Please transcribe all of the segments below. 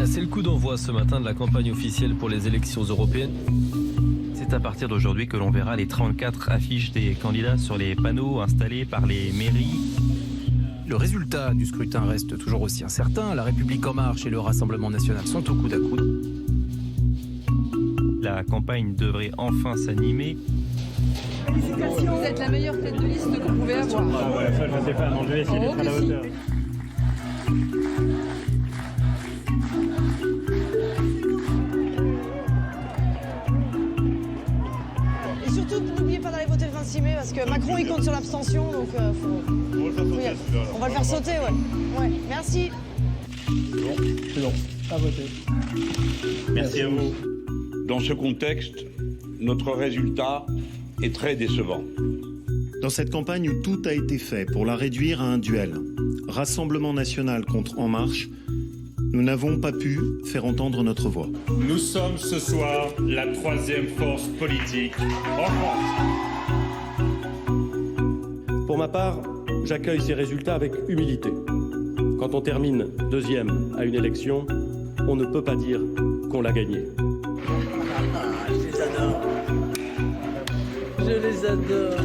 C'est le coup d'envoi ce matin de la campagne officielle pour les élections européennes. C'est à partir d'aujourd'hui que l'on verra les 34 affiches des candidats sur les panneaux installés par les mairies. Le résultat du scrutin reste toujours aussi incertain. La République En Marche et le Rassemblement National sont au coude à coude. La campagne devrait enfin s'animer. Félicitations. Vous êtes la meilleure tête de liste qu'on pouvait avoir. Ah ouais, ça je sais pas, non, je vais essayer d'être à la hauteur. Et surtout, n'oubliez pas d'aller voter le 26 mai parce que Macron il compte sur l'abstention, donc on va le faire sauter, ouais. Merci. C'est bon, à voter. Merci à vous. Dans ce contexte, notre résultat est très décevant. Dans cette campagne où tout a été fait pour la réduire à un duel, Rassemblement National contre En Marche, nous n'avons pas pu faire entendre notre voix. Nous sommes ce soir la troisième force politique en France. Pour ma part, j'accueille ces résultats avec humilité. Quand on termine deuxième à une élection, on ne peut pas dire qu'on l'a gagné. Je les adore. Je les adore.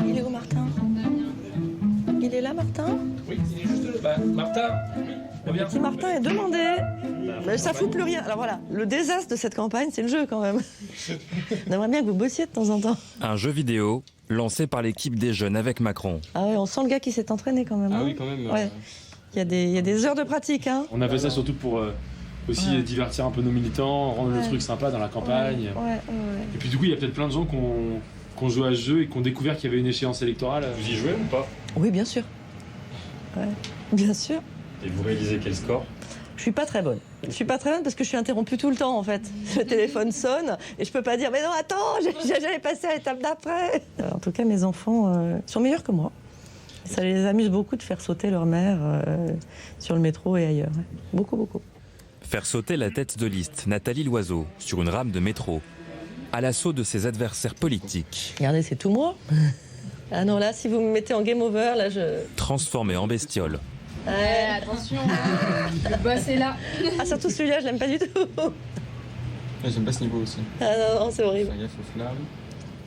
Il est où Martin? Il est là Martin? Oui, il est juste là. Martin, reviens. Si Martin est demandé, mais ça fout plus rien. Alors voilà, le désastre de cette campagne, c'est le jeu quand même. On aimerait bien que vous bossiez de temps en temps. Un jeu vidéo lancé par l'équipe des jeunes avec Macron. Ah ouais, on sent le gars qui s'est entraîné quand même. Ah hein. oui, quand même. Ouais. Il y a des heures de pratique. Hein. On a fait ça surtout pour aussi divertir un peu nos militants, rendre le truc sympa dans la campagne. Ouais. Et puis du coup, il y a peut-être plein de gens qui ont joué à ce jeu et qui ont découvert qu'il y avait une échéance électorale. Vous y jouez ou pas? Oui, bien sûr. Ouais, bien sûr. Et vous réalisez quel score? Je suis pas très bonne. Je suis pas très bonne parce que je suis interrompue tout le temps en fait. Le téléphone sonne et je peux pas dire mais non attends, j'allais passer à l'étape d'après. En tout cas, mes enfants sont meilleurs que moi. Ça les amuse beaucoup de faire sauter leur mère sur le métro et ailleurs. Ouais. Beaucoup. Faire sauter la tête de liste Nathalie Loiseau sur une rame de métro, à l'assaut de ses adversaires politiques. Regardez, c'est tout moi. Ah non, là, si vous me mettez en game over, là, je... Transformée en bestiole. Attention, le boss est là. Ah, surtout celui-là, je l'aime pas du tout. J'aime pas ce niveau aussi. Ah non, c'est horrible. Faire gaffe aux flammes.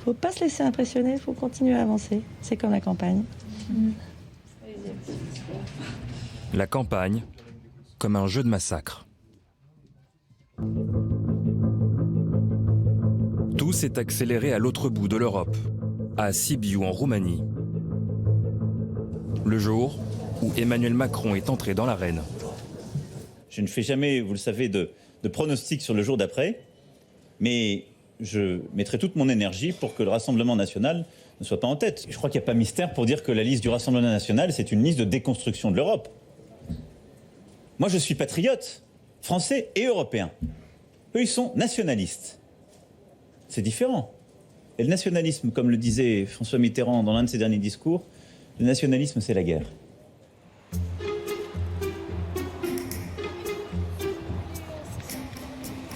Faut pas se laisser impressionner, faut continuer à avancer. C'est comme la campagne. La campagne, comme un jeu de massacre. Tout s'est accéléré à l'autre bout de l'Europe, à Sibiu en Roumanie. Le jour où Emmanuel Macron est entré dans l'arène. Je ne fais jamais, vous le savez, de pronostic sur le jour d'après, mais je mettrai toute mon énergie pour que le Rassemblement national ne soit pas en tête. Je crois qu'il n'y a pas mystère pour dire que la liste du Rassemblement national, c'est une liste de déconstruction de l'Europe. Moi, je suis patriote, français et européen. Eux, ils sont nationalistes. C'est différent. Et le nationalisme, comme le disait François Mitterrand dans l'un de ses derniers discours, le nationalisme, c'est la guerre.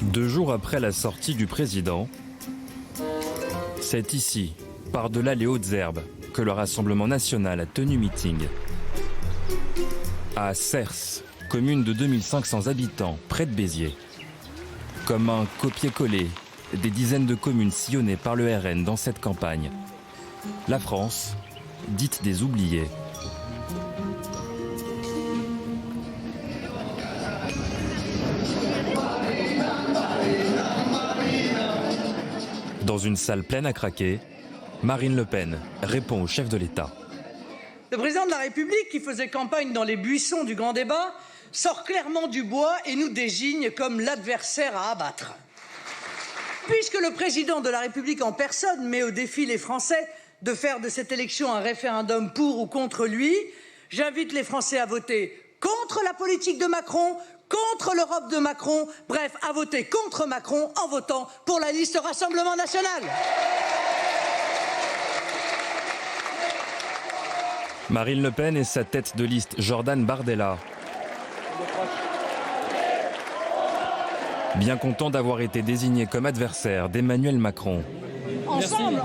Deux jours après la sortie du président, c'est ici, par-delà les hautes herbes, que le Rassemblement national a tenu meeting. À Cers, commune de 2500 habitants, près de Béziers. Comme un copier-coller des dizaines de communes sillonnées par le RN dans cette campagne. La France, dite des oubliés. Dans une salle pleine à craquer, Marine Le Pen répond au chef de l'État. Le président de la République, qui faisait campagne dans les buissons du grand débat, sort clairement du bois et nous désigne comme l'adversaire à abattre. Puisque le président de la République en personne met au défi les Français de faire de cette élection un référendum pour ou contre lui, J'invite les Français à voter contre la politique de Macron, contre l'Europe de Macron, bref, à voter contre Macron en votant pour la liste Rassemblement National. Marine Le Pen et sa tête de liste Jordan Bardella. Bien content d'avoir été désigné comme adversaire d'Emmanuel Macron. Ensemble.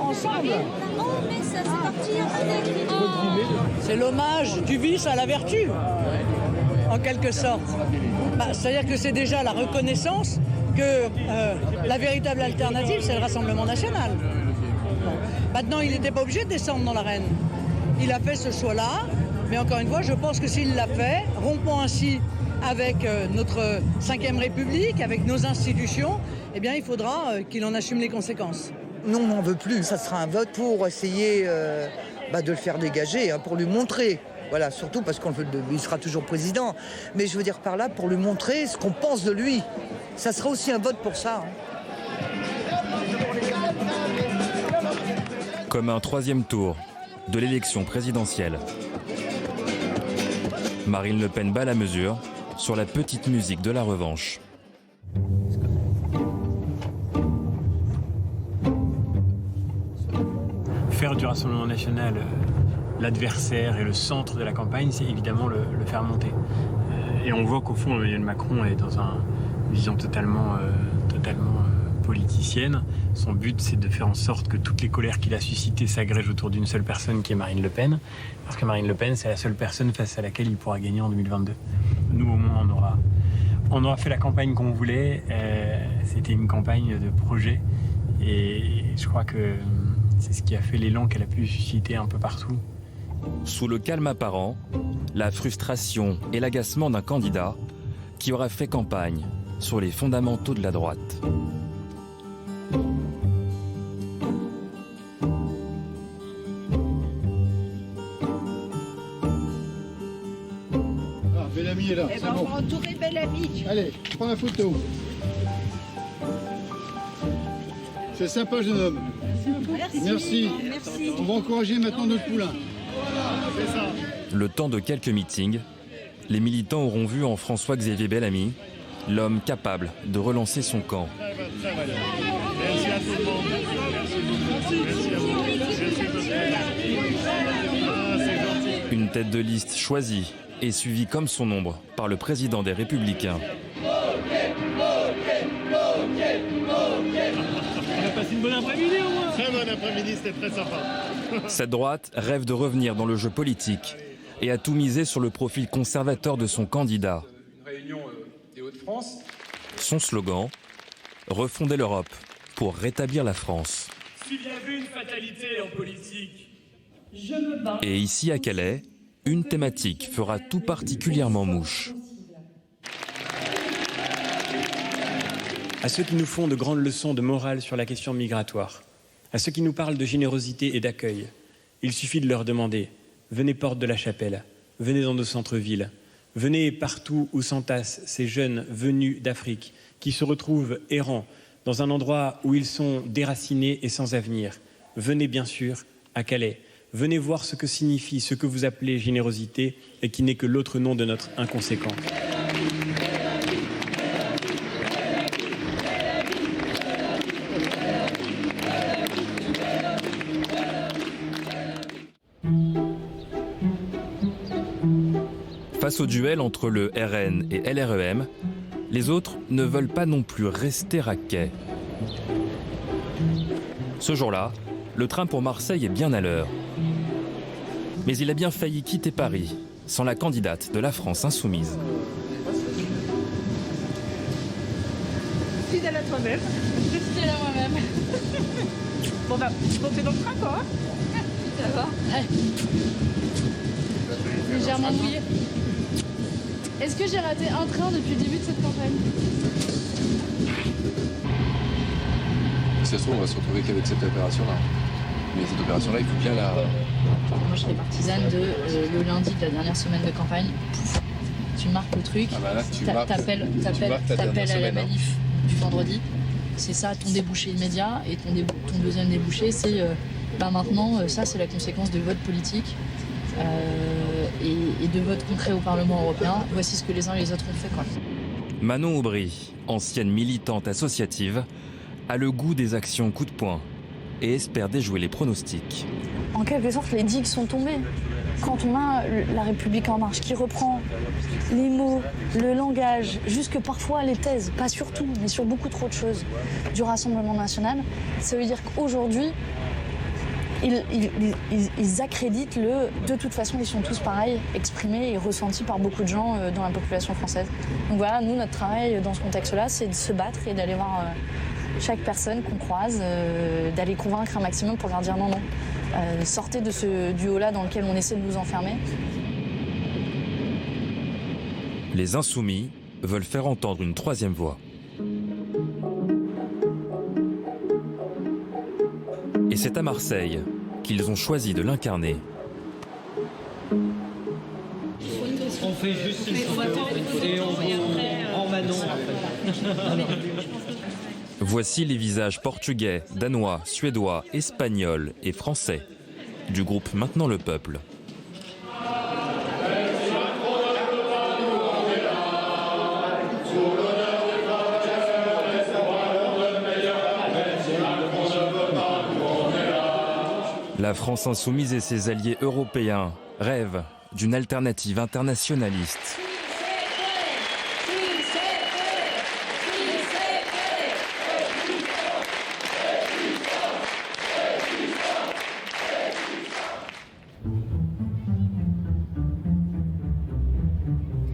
C'est l'hommage du vice à la vertu, en quelque sorte. C'est-à-dire que c'est déjà la reconnaissance que la véritable alternative, c'est le Rassemblement National. Maintenant, il n'était pas obligé de descendre dans l'arène. Il a fait ce choix-là, mais encore une fois, je pense que s'il l'a fait, rompant ainsi avec notre 5e République, avec nos institutions, eh bien, il faudra qu'il en assume les conséquences. Non, on n'en veut plus. Ça sera un vote pour essayer de le faire dégager, pour lui montrer. Voilà, surtout parce qu'il sera toujours président. Mais je veux dire par là, pour lui montrer ce qu'on pense de lui. Ça sera aussi un vote pour ça. Comme un 3e tour de l'élection présidentielle. Marine Le Pen bat la mesure sur la petite musique de la revanche. Faire du Rassemblement National l'adversaire et le centre de la campagne, c'est évidemment le faire monter. Et on voit qu'au fond, Emmanuel Macron est dans une vision totalement politicienne. Son but, c'est de faire en sorte que toutes les colères qu'il a suscitées s'agrègent autour d'une seule personne, qui est Marine Le Pen. Parce que Marine Le Pen, c'est la seule personne face à laquelle il pourra gagner en 2022. Nous, au moins, on aura fait la campagne qu'on voulait. C'était une campagne de projet. Et je crois que c'est ce qui a fait l'élan qu'elle a pu susciter un peu partout. Sous le calme apparent, la frustration et l'agacement d'un candidat qui aura fait campagne sur les fondamentaux de la droite. Bellamy est là. Eh ben, on va entourer Bellamy. Allez, prends la photo. C'est sympa, jeune homme. Merci. On va encourager maintenant notre poulain. C'est ça. Le temps de quelques meetings, les militants auront vu en François-Xavier Bellamy l'homme capable de relancer son camp. Merci à tout le monde. Merci. Une tête de liste choisie et suivie comme son ombre par le président des Républicains. On a passé une bonne après-midi au moins. Très bon après-midi, c'était très sympa. Cette droite rêve de revenir dans le jeu politique et a tout misé sur le profil conservateur de son candidat. Une réunion des Hauts-de-France. Son slogan, refonder l'Europe pour rétablir la France. S'il y avait une fatalité en politique, je me bats. Et ici à Calais, une thématique fera tout particulièrement mouche. À ceux qui nous font de grandes leçons de morale sur la question migratoire, à ceux qui nous parlent de générosité et d'accueil, il suffit de leur demander « Venez porte de la Chapelle, venez dans nos centres-villes, venez partout où s'entassent ces jeunes venus d'Afrique qui se retrouvent errants dans un endroit où ils sont déracinés et sans avenir. Venez bien sûr à Calais, venez voir ce que signifie ce que vous appelez générosité et qui n'est que l'autre nom de notre inconséquence. » Face au duel entre le RN et LREM, les autres ne veulent pas non plus rester à quai. Ce jour-là, le train pour Marseille est bien à l'heure. Mais il a bien failli quitter Paris sans la candidate de la France insoumise. Fidèle à toi-même. Fidèle à moi-même. Bon bah, montez dans le train quoi. Ça va. Ouais. Légèrement mouillé. Est-ce que j'ai raté un train depuis le début de cette campagne? si ça se trouve, on va se retrouver qu'avec cette opération-là. Mais cette opération-là, il faut bien la... Moi, je serais partisane de le lundi de la dernière semaine de campagne. Tu marques le truc, t'appelles à la manif du vendredi. C'est ça ton débouché immédiat. Et ton deuxième débouché, c'est maintenant, ça c'est la conséquence de vote politique. et de votes concrets au Parlement européen. Voici ce que les uns et les autres ont fait, quoi. Manon Aubry, ancienne militante associative, a le goût des actions coup de poing et espère déjouer les pronostics. En quelque sorte, les digues sont tombées. Quand on a La République En Marche qui reprend les mots, le langage, jusque parfois les thèses, pas sur tout, mais sur beaucoup trop de choses, du Rassemblement National, ça veut dire qu'aujourd'hui, ils accréditent le « de toute façon, ils sont tous pareils », exprimé et ressenti par beaucoup de gens dans la population française. Donc voilà, nous, notre travail dans ce contexte-là, c'est de se battre et d'aller voir chaque personne qu'on croise, d'aller convaincre un maximum pour leur dire non, non. Sortez de ce duo-là dans lequel on essaie de nous enfermer. Les Insoumis veulent faire entendre une troisième voix. Et c'est à Marseille qu'ils ont choisi de l'incarner. On fait juste une photo et on rend Manon. Voici les visages portugais, danois, suédois, espagnols et français du groupe Maintenant le Peuple. La France insoumise et ses alliés européens rêvent d'une alternative internationaliste.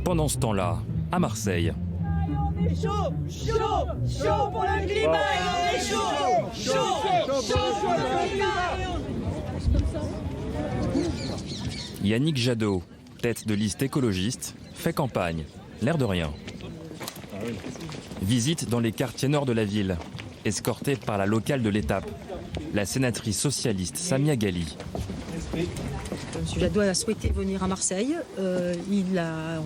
Pendant ce temps-là, à Marseille, On est chaud, chaud, chaud pour le climat. On est chaud, chaud, chaud pour le climat. Yannick Jadot, tête de liste écologiste, fait campagne, l'air de rien. Visite dans les quartiers nord de la ville, escortée par la locale de l'étape, la sénatrice socialiste Samia Ghali. M. Jadot a souhaité venir à Marseille. Il m'a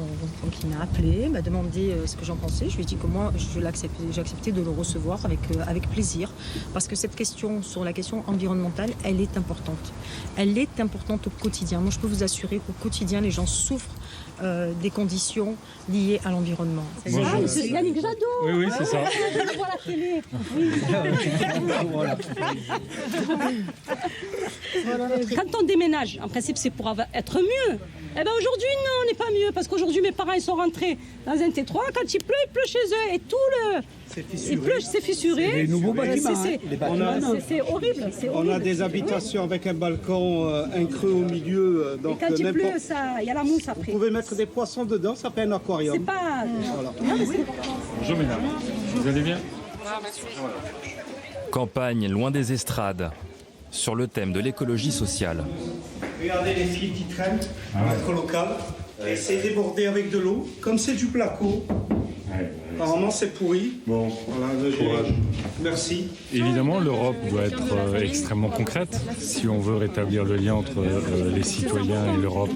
appelé, m'a demandé ce que j'en pensais. Je lui ai dit que moi, j'ai accepté de le recevoir avec plaisir. Parce que cette question, sur la question environnementale, elle est importante. Elle est importante au quotidien. Moi, je peux vous assurer qu'au quotidien, les gens souffrent des conditions liées à l'environnement. C'est Yannick Jadot. Oui, c'est ça. Je le vois à la télé. Quand on déménage, en principe, c'est pour être mieux. Eh ben aujourd'hui, non, on n'est pas mieux. Parce qu'aujourd'hui, mes parents ils sont rentrés dans un T3. Quand il pleut chez eux. Et tout le... Il pleut, c'est fissuré. C'est les nouveaux bâtiments. C'est horrible. On a des habitations avec un balcon, un creux au milieu. Donc et quand il pleut, il y a la mousse après. Vous pouvez mettre des poissons dedans, ça fait un aquarium. C'est pas... Voilà. Bonjour mesdames, vous allez bien? Campagne loin des estrades, sur le thème de l'écologie sociale. Regardez les filles qui traînent, notre local. Et c'est débordé avec de l'eau. Comme c'est du placo, apparemment c'est pourri. Bon, voilà, courage. Merci. Évidemment, l'Europe doit être extrêmement concrète si on veut rétablir le lien entre les citoyens et l'Europe.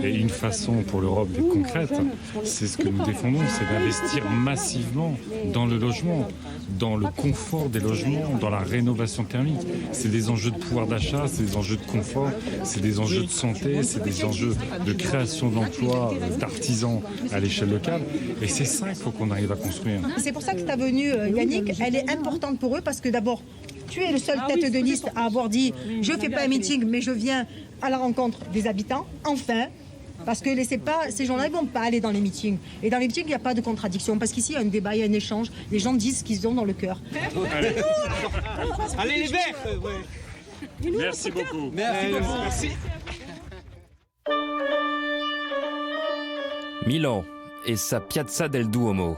Et une façon pour l'Europe d'être concrète, c'est ce que nous défendons, c'est d'investir massivement dans le logement, dans le confort des logements, dans la rénovation thermique. C'est des enjeux de pouvoir d'achat, c'est des enjeux de confort, c'est des enjeux de santé, c'est des enjeux de création d'emplois, d'artisans à l'échelle locale. Et c'est ça qu'il faut qu'on arrive à construire. C'est pour ça que ta venue, Yannick, elle est importante pour eux parce que d'abord, tu es le seul tête de liste à avoir dit « je ne fais pas un meeting, mais je viens à la rencontre des habitants ». Enfin, parce que ces gens-là ne vont pas aller dans les meetings. Et dans les meetings, il n'y a pas de contradiction. Parce qu'ici, il y a un débat, il y a un échange. Les gens disent ce qu'ils ont dans le cœur. Allez les Verts. Merci beaucoup. Merci. Milan et sa Piazza del Duomo,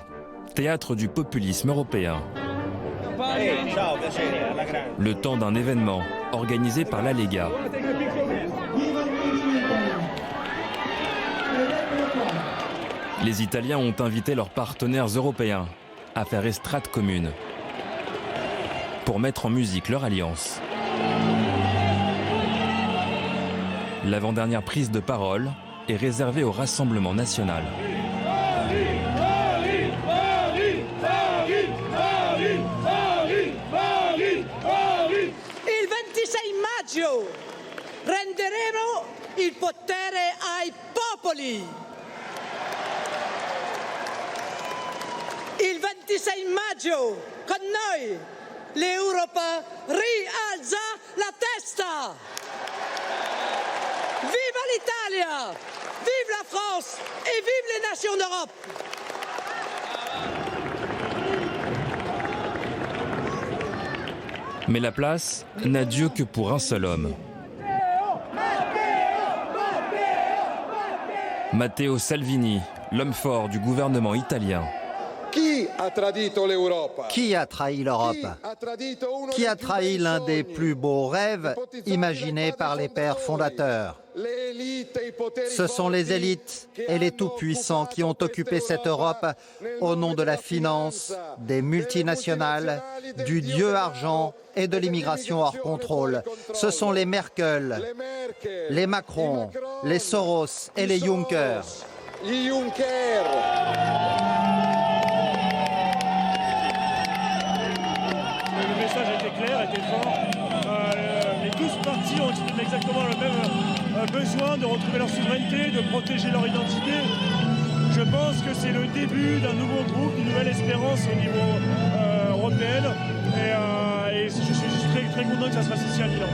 théâtre du populisme européen. Le temps d'un événement organisé par la Lega. Les Italiens ont invité leurs partenaires européens à faire estrade commune pour mettre en musique leur alliance. L'avant-dernière prise de parole est réservée au Rassemblement national. Il 26 maggio renderemo il potere ai popoli. popoli. Il 26 maggio con noi l'Europa rialza la testa. Vive l'Italia, vive la France et vive les nations d'Europe. Mais la place n'a Dieu que pour un seul homme. Matteo Salvini, l'homme fort du gouvernement italien. Qui a trahi l'Europe? Qui a trahi l'Europe? Qui a trahi l'un des plus beaux rêves imaginés par les pères fondateurs? Ce sont les élites et les tout-puissants qui ont occupé cette Europe au nom de la finance, des multinationales, du dieu argent et de l'immigration hors contrôle. Ce sont les Merkel, les Macron, les Soros et les Juncker. Le message était clair, était fort. Les 12 partis ont exprimé exactement le même besoin de retrouver leur souveraineté, de protéger leur identité. Je pense que c'est le début d'un nouveau groupe, d'une nouvelle espérance au niveau européen. Et je suis très, très content que ça se fasse ici à Milan.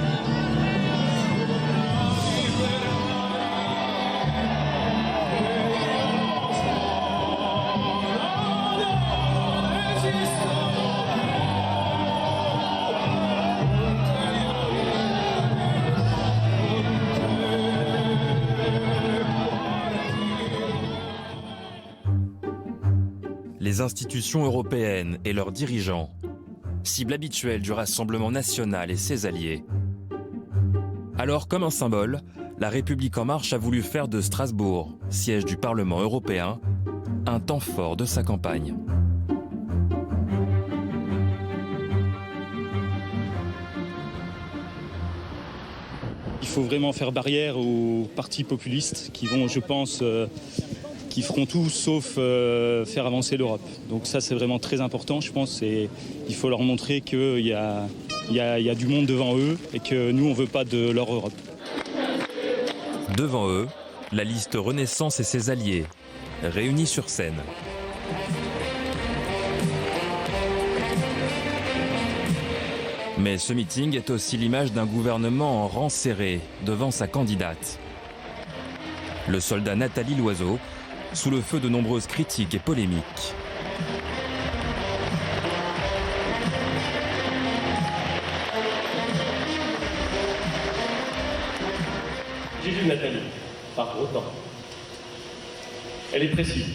Les institutions européennes et leurs dirigeants, cible habituelle du Rassemblement national et ses alliés. Alors, comme un symbole, La République en marche a voulu faire de Strasbourg, siège du Parlement européen, un temps fort de sa campagne. Il faut vraiment faire barrière aux partis populistes qui vont, je pense, qui feront tout sauf faire avancer l'Europe. Donc ça, c'est vraiment très important, je pense. Et il faut leur montrer qu'il y a du monde devant eux et que nous, on ne veut pas de leur Europe. Devant eux, la liste Renaissance et ses alliés, réunis sur scène. Mais ce meeting est aussi l'image d'un gouvernement en rang serré devant sa candidate. Le soldat Nathalie Loiseau, sous le feu de nombreuses critiques et polémiques. J'ai vu Nathalie, pas pour autant. Elle est précise,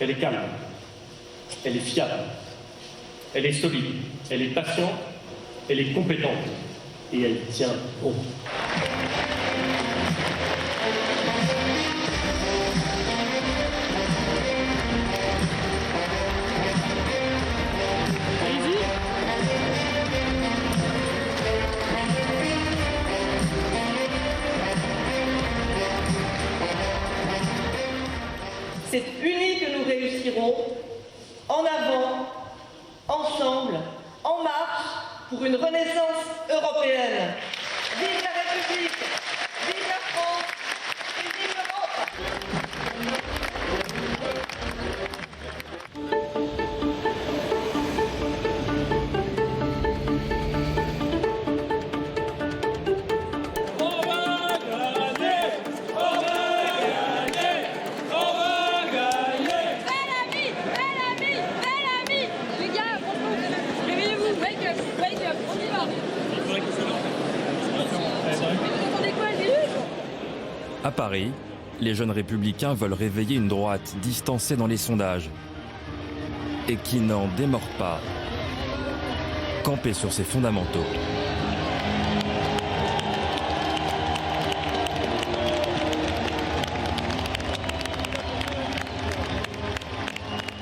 elle est calme, elle est fiable, elle est solide, elle est patiente, elle est compétente et elle tient haut. C'est unis que nous réussirons, en avant, ensemble, en marche pour une renaissance européenne. Vive la République, vive la France et vive l'Europe! À Paris, les jeunes républicains veulent réveiller une droite distancée dans les sondages et qui n'en démord pas, campée sur ses fondamentaux.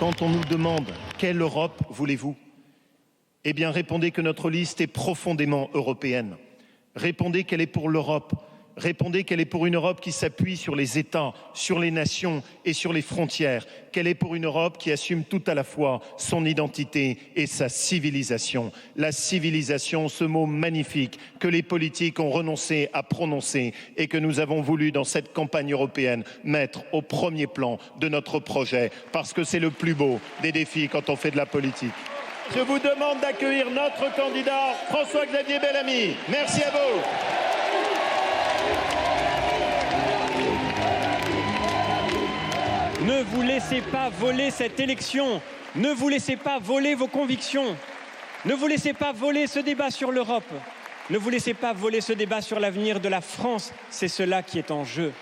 Quand on nous demande quelle Europe voulez-vous, eh bien répondez que notre liste est profondément européenne. Répondez qu'elle est pour l'Europe Répondez qu'elle est pour une Europe qui s'appuie sur les États, sur les nations et sur les frontières. Qu'elle est pour une Europe qui assume tout à la fois son identité et sa civilisation. La civilisation, ce mot magnifique que les politiques ont renoncé à prononcer et que nous avons voulu dans cette campagne européenne mettre au premier plan de notre projet parce que c'est le plus beau des défis quand on fait de la politique. Je vous demande d'accueillir notre candidat François-Xavier Bellamy. Merci à vous. Ne vous laissez pas voler cette élection. Ne vous laissez pas voler vos convictions. Ne vous laissez pas voler ce débat sur l'Europe. Ne vous laissez pas voler ce débat sur l'avenir de la France. C'est cela qui est en jeu.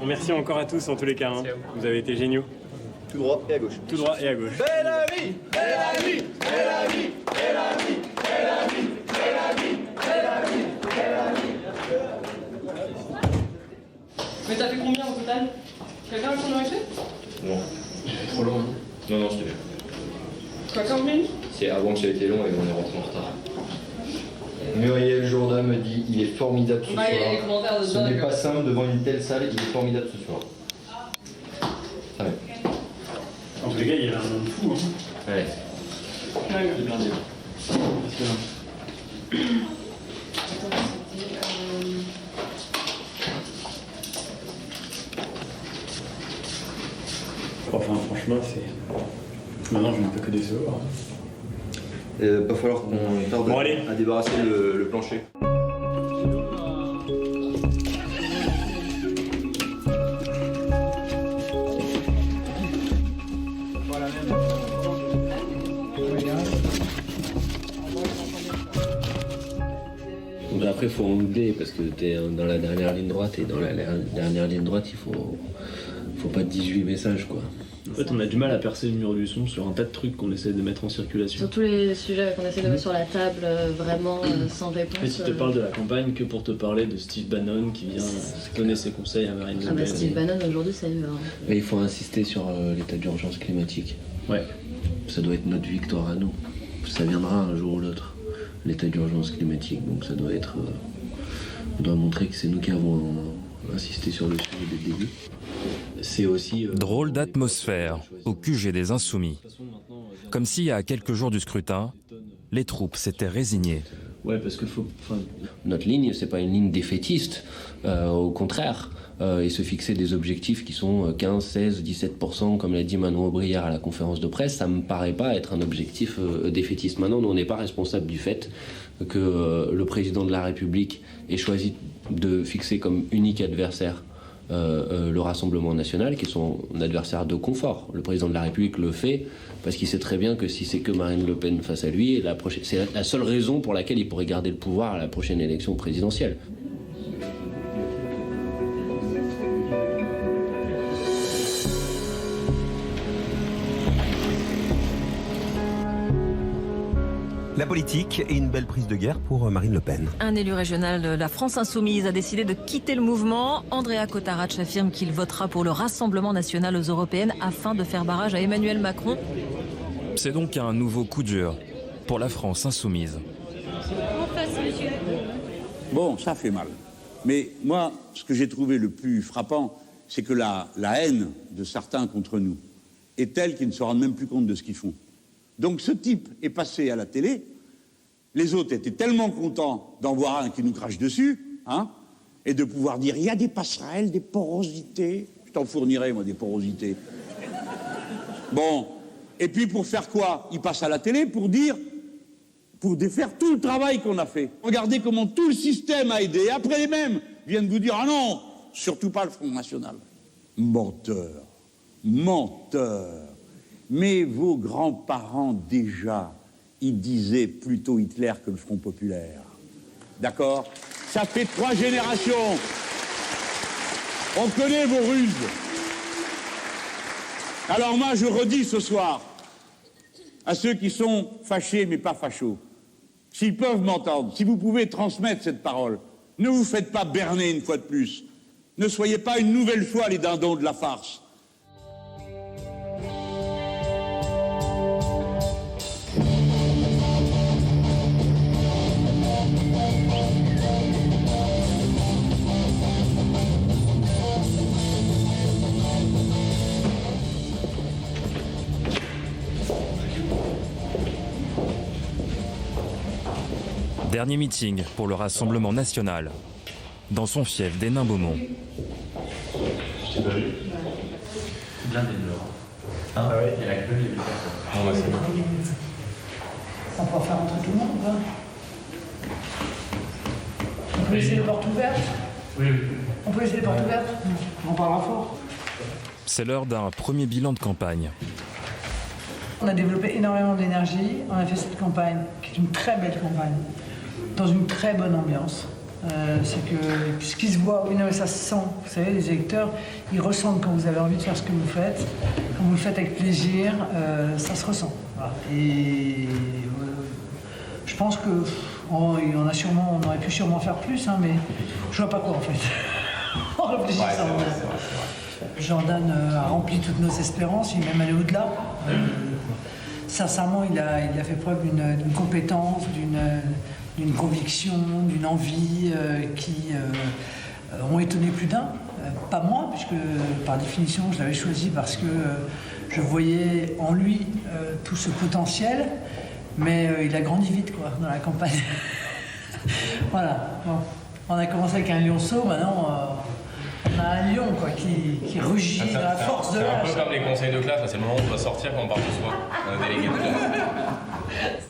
Merci encore à tous en tous les cas. Vous avez été géniaux. Tout droit et à gauche. Tout droit et à gauche. Bellamy, Bellamy, Bellamy, Bellamy, Bellamy, Bellamy, Bellamy, Bellamy. Mais t'as fait combien au total? Quelqu'un qui en a fait? Non, trop long. Non, c'était bien. Quoi, 15 minutes? C'est avant que ça ait été long et on est rentré en retard. Muriel Jourdain me dit il est formidable ce soir. Ce n'est pas simple devant une telle salle, il est formidable ce soir. Ah ouais. En tous les cas, il y a un monde fou. Ouais. C'est bien dit. Enfin, franchement, c'est. Maintenant, je ne peux que décevoir. Va falloir qu'on tarde bon, allez. à débarrasser le plancher. Après, il faut enlever parce que tu es dans la dernière ligne droite et dans la dernière ligne droite, il faut pas 18 messages, quoi. En fait, on a du mal à percer le mur du son sur un tas de trucs qu'on essaie de mettre en circulation. Sur tous les sujets qu'on essaie de mettre sur la table, vraiment sans réponse. Et tu te parles de la campagne que pour te parler de Steve Bannon qui vient donner ses conseils à Marine Le Pen. Ah bah Steve Bannon aujourd'hui, c'est... Mais il faut insister sur l'état d'urgence climatique. Ouais. Ça doit être notre victoire à nous. Ça viendra un jour ou l'autre, l'état d'urgence climatique. Donc ça doit être... on doit montrer que c'est nous qui avons insisté sur le sujet dès le début. C'est aussi... Drôle d'atmosphère au QG des Insoumis. Comme si, à quelques jours du scrutin, les troupes s'étaient résignées. Ouais, parce qu'il faut... Notre ligne, c'est pas une ligne défaitiste. Au contraire, et se fixer des objectifs qui sont 15, 16, 17%, comme l'a dit Manon Aubry hier à la conférence de presse, ça me paraît pas être un objectif défaitiste. Maintenant, nous, on n'est pas responsable du fait que le président de la République ait choisi de fixer comme unique adversaire le Rassemblement national, qui est son adversaire de confort. Le président de la République le fait parce qu'il sait très bien que si c'est que Marine Le Pen face à lui, c'est la seule raison pour laquelle il pourrait garder le pouvoir à la prochaine élection présidentielle. La politique et une belle prise de guerre pour Marine Le Pen. Un élu régional de la France Insoumise a décidé de quitter le mouvement. Andrea Cottarach affirme qu'il votera pour le Rassemblement national aux européennes afin de faire barrage à Emmanuel Macron. C'est donc un nouveau coup dur pour la France Insoumise. Bon, ça fait mal. Mais moi, ce que j'ai trouvé le plus frappant, c'est que la haine de certains contre nous est telle qu'ils ne se rendent même plus compte de ce qu'ils font. Donc ce type est passé à la télé, les autres étaient tellement contents d'en voir un qui nous crache dessus, hein, et de pouvoir dire, il y a des passerelles, des porosités. Je t'en fournirai, moi, des porosités. Bon, et puis pour faire quoi? Il passe à la télé pour dire, pour défaire tout le travail qu'on a fait. Regardez comment tout le système a aidé. Après les mêmes viennent vous dire, ah non, surtout pas le Front National. Menteur, menteur. Mais vos grands-parents, déjà, ils disaient plutôt Hitler que le Front Populaire. D'accord? Ça fait 3 générations. On connaît vos ruses. Alors moi, je redis ce soir, à ceux qui sont fâchés mais pas fachos, s'ils peuvent m'entendre, si vous pouvez transmettre cette parole, ne vous faites pas berner une fois de plus. Ne soyez pas une nouvelle fois les dindons de la farce. Dernier meeting pour le Rassemblement national, dans son fief d'Hénin-Beaumont. Je t'ai pas vu. Blindé dehors. Ah ouais, il y a la queue, il y a plus personne. Bon, bah, c'est bon. On peut faire entrer tout le monde, quoi. On peut laisser les portes ouvertes. Oui, oui. On peut laisser les portes ouvertes. On parlera fort. C'est l'heure d'un premier bilan de campagne. On a développé énormément d'énergie. On a fait cette campagne, qui est une très belle campagne, dans une très bonne ambiance. C'est que ce qui se voit, oui, non, mais ça se sent. Vous savez, les électeurs, ils ressentent quand vous avez envie de faire ce que vous faites. Quand vous le faites avec plaisir, ça se ressent. Voilà. Et je pense que on aurait pu sûrement faire plus, hein, mais je vois pas quoi en fait. En réfléchissant. Jordan a rempli toutes nos espérances, il est même allé au-delà. Sincèrement, il a fait preuve d'une compétence, d'une conviction, d'une envie qui ont étonné plus d'un. Pas moi, puisque par définition, je l'avais choisi parce que je voyais en lui tout ce potentiel, mais il a grandi vite quoi, dans la campagne. Voilà. Bon. On a commencé avec un lionceau, maintenant on a un lion quoi, qui rugit dans la force de l'âge. C'est un peu comme les conseils de classe, c'est le moment où on doit sortir quand on part de soi. On a délégué de classe.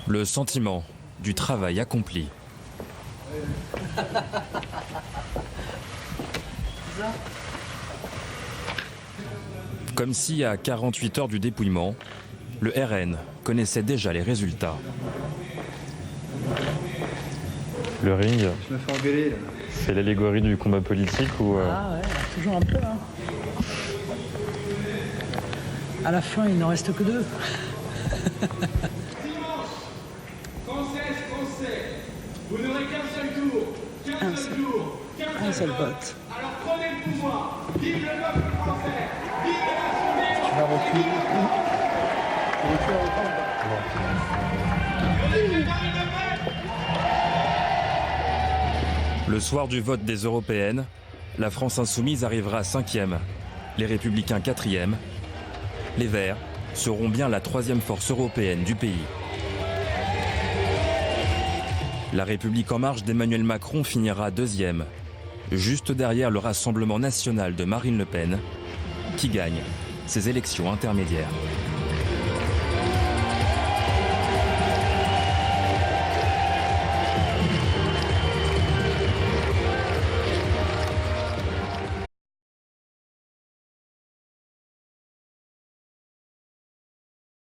Le sentiment du travail accompli. Comme si à 48 heures du dépouillement, le RN connaissait déjà les résultats. Le ring, Je me fais engueuler là. c'est l'allégorie du combat politique ou... Ah ouais, toujours un peu. Hein. À la fin, il n'en reste que 2. Vous n'aurez qu'un seul tour. Qu'un seul tour. Un seul vote. Alors prenez le pouvoir. Vive le peuple français. Vive la nation. Tu vas reculer. Le soir du vote des européennes, la France insoumise arrivera 5e, les Républicains 4e. Les Verts seront bien la 3e force européenne du pays. La République en marche d'Emmanuel Macron finira 2e, juste derrière le Rassemblement national de Marine Le Pen, qui gagne ses élections intermédiaires.